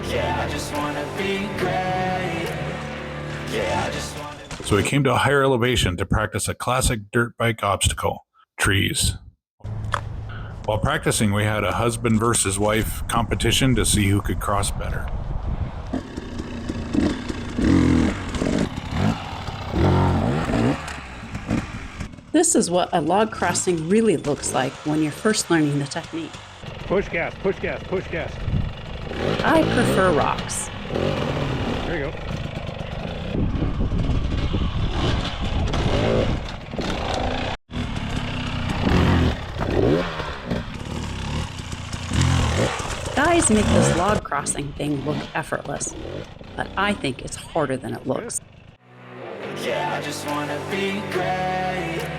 Yeah, I just wanna be great. Yeah, I just wanna. So we came to a higher elevation to practice a classic dirt bike obstacle, trees. While practicing, we had a husband versus wife competition to see who could cross better. This is what a log crossing really looks like when you're first learning the technique. Push gas, push gas, push gas. I prefer rocks. There you go. Guys make this log crossing thing look effortless, but I think it's harder than it looks. Yeah, I just wanna be great.